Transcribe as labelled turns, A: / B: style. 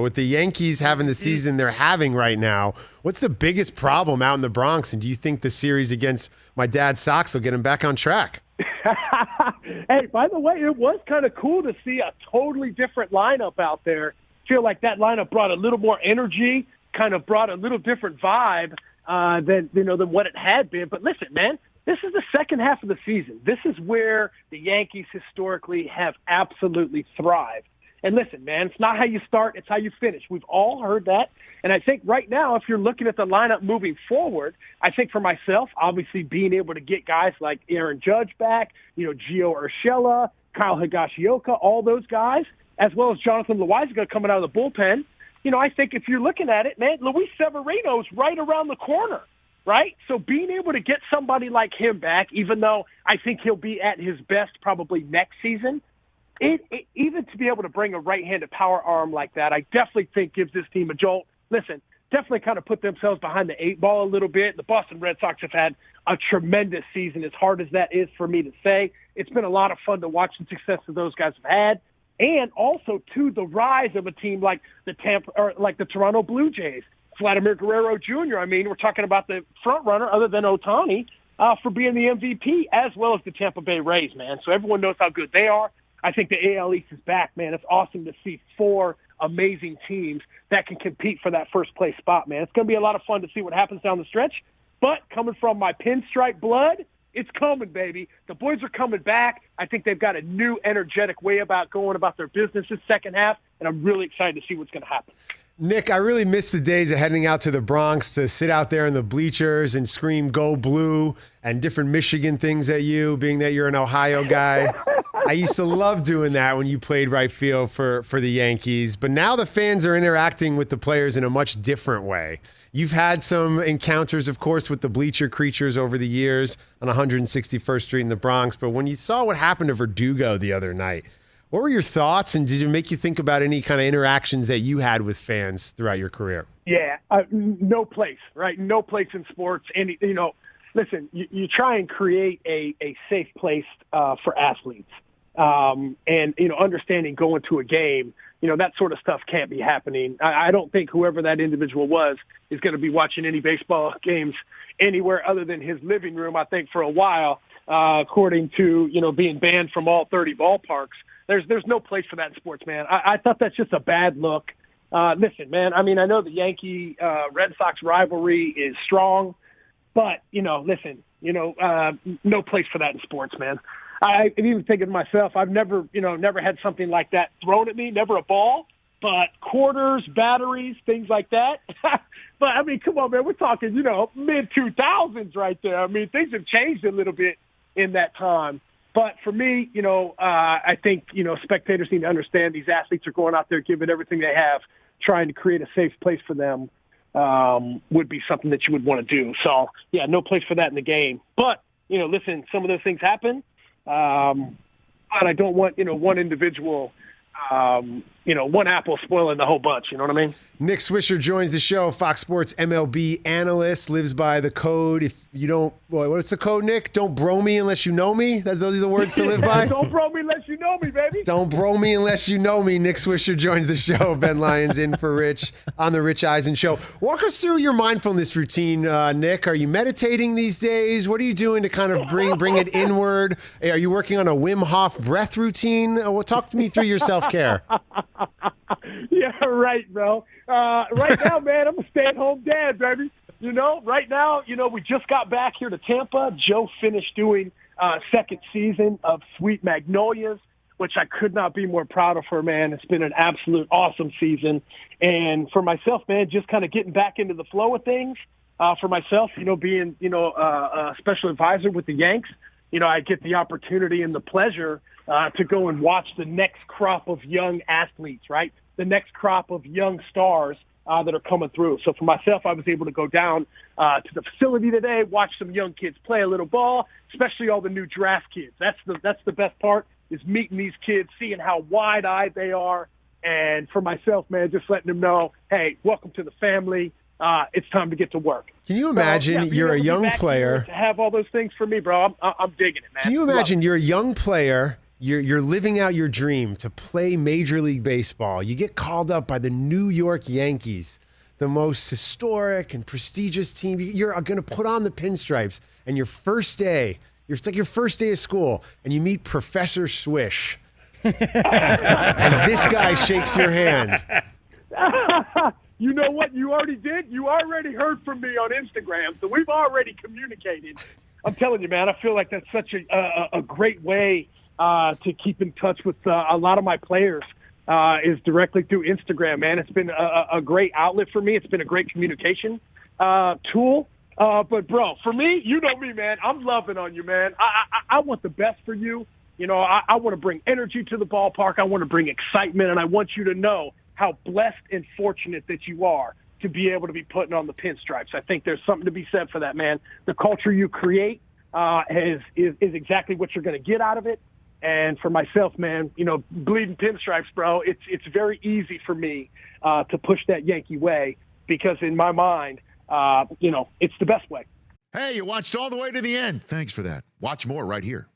A: With the Yankees having the season they're having right now, what's the biggest problem out in the Bronx? And do you think the series against my dad's Sox will get him back on track?
B: Hey, by the way, it was kind of cool to see a totally different lineup out there. Feel like that lineup brought a little more energy, kind of brought a little different vibe than what it had been. But listen, man, this is the second half of the season. This is where the Yankees historically have absolutely thrived. And listen, man, it's not how you start, it's how you finish. We've all heard that. And I think right now, if you're looking at the lineup moving forward, I think for myself, obviously being able to get guys like Aaron Judge back, Gio Urshela, Kyle Higashioka, all those guys, as well as Jonathan Loaisiga coming out of the bullpen, I think if you're looking at it, man, Luis Severino's right around the corner, right? So being able to get somebody like him back, even though I think he'll be at his best probably next season, even to be able to bring a right-handed power arm like that, I definitely think gives this team a jolt. Listen, definitely kind of put themselves behind the eight ball a little bit. The Boston Red Sox have had a tremendous season, as hard as that is for me to say. It's been a lot of fun to watch the success that those guys have had, and also to the rise of a team like the Toronto Blue Jays. Vladimir Guerrero Jr. I mean, we're talking about the front runner other than Ohtani for being the MVP, as well as the Tampa Bay Rays, man. So everyone knows how good they are. I think the AL East is back, man. It's awesome to see four amazing teams that can compete for that first-place spot, man. It's going to be a lot of fun to see what happens down the stretch. But coming from my pinstripe blood, it's coming, baby. The boys are coming back. I think they've got a new, energetic way about going about their business this second half, and I'm really excited to see what's going to happen.
A: Nick, I really miss the days of heading out to the Bronx to sit out there in the bleachers and scream "Go Blue" and different Michigan things at you, being that you're an Ohio guy. I used to love doing that when you played right field for the Yankees. But now the fans are interacting with the players in a much different way. You've had some encounters, of course, with the bleacher creatures over the years on 161st Street in the Bronx. But when you saw what happened to Verdugo the other night, what were your thoughts, and did it make you think about any kind of interactions that you had with fans throughout your career?
B: Yeah, no place, right? No place in sports. And, listen, you try and create a safe place for athletes. And, understanding going to a game, that sort of stuff can't be happening. I don't think whoever that individual was is going to be watching any baseball games anywhere other than his living room, I think, for a while, according to, being banned from all 30 ballparks. There's no place for that in sports, man. I thought that's just a bad look. Listen, man, I mean, I know the Yankee Red Sox rivalry is strong, but, listen, no place for that in sports, man. I'm even thinking to myself, I've never had something like that thrown at me, never a ball, but quarters, batteries, things like that. But, I mean, come on, man, we're talking, mid-2000s right there. I mean, things have changed a little bit in that time. But for me, I think, spectators need to understand these athletes are going out there giving everything they have, trying to create a safe place for them would be something that you would want to do. So, yeah, no place for that in the game. But, listen, some of those things happen. But I don't want, one individual, one apple spoiling the whole bunch. You know what I mean?
A: Nick Swisher joins the show, Fox Sports MLB analyst, lives by the code. If you don't, what's the code, Nick? Don't bro me unless you know me. Those are the words to live by.
B: Don't bro me unless you know me, baby.
A: Don't bro me unless you know me. Nick Swisher joins the show. Ben Lyons in for Rich on the Rich Eisen Show. Walk us through your mindfulness routine, Nick. Are you meditating these days? What are you doing to kind of bring it inward? Are you working on a Wim Hof breath routine? Talk to me through your self-care.
B: Yeah, right, bro. Right now, man, I'm a stay-at-home dad, baby. Right now, we just got back here to Tampa. Joe finished doing second season of Sweet Magnolias, which I could not be more proud of her, man. It's been an absolute awesome season. And for myself, man, just kind of getting back into the flow of things. For myself, being, a special advisor with the Yanks, I get the opportunity and the pleasure to go and watch the next crop of young athletes, right? The next crop of young stars that are coming through. So for myself, I was able to go down to the facility today, watch some young kids play a little ball, especially all the new draft kids. That's the best part, is meeting these kids, seeing how wide-eyed they are. And for myself, man, just letting them know, hey, welcome to the family. It's time to get to work.
A: Can you imagine you're a young player
B: to have all those things for me, bro? I'm digging it, man.
A: Can you imagine you're a young player You're living out your dream to play Major League Baseball. You get called up by the New York Yankees, the most historic and prestigious team. You're going to put on the pinstripes, and your first day, it's like your first day of school, and you meet Professor Swish. And this guy shakes your hand.
B: You know what? You already did. You already heard from me on Instagram, so we've already communicated. I'm telling you, man, I feel like that's such a great way to keep in touch with a lot of my players is directly through Instagram, man. It's been a great outlet for me. It's been a great communication tool. But, bro, for me, you know me, man. I'm loving on you, man. I want the best for you. You know, I want to bring energy to the ballpark. I want to bring excitement, and I want you to know how blessed and fortunate that you are to be able to be putting on the pinstripes. I think there's something to be said for that, man. The culture you create is exactly what you're going to get out of it. And for myself, man, you know, bleeding pinstripes, bro, it's very easy for me to push that Yankee way because in my mind, you know, it's the best way.
C: Hey, you watched all the way to the end. Thanks for that. Watch more right here.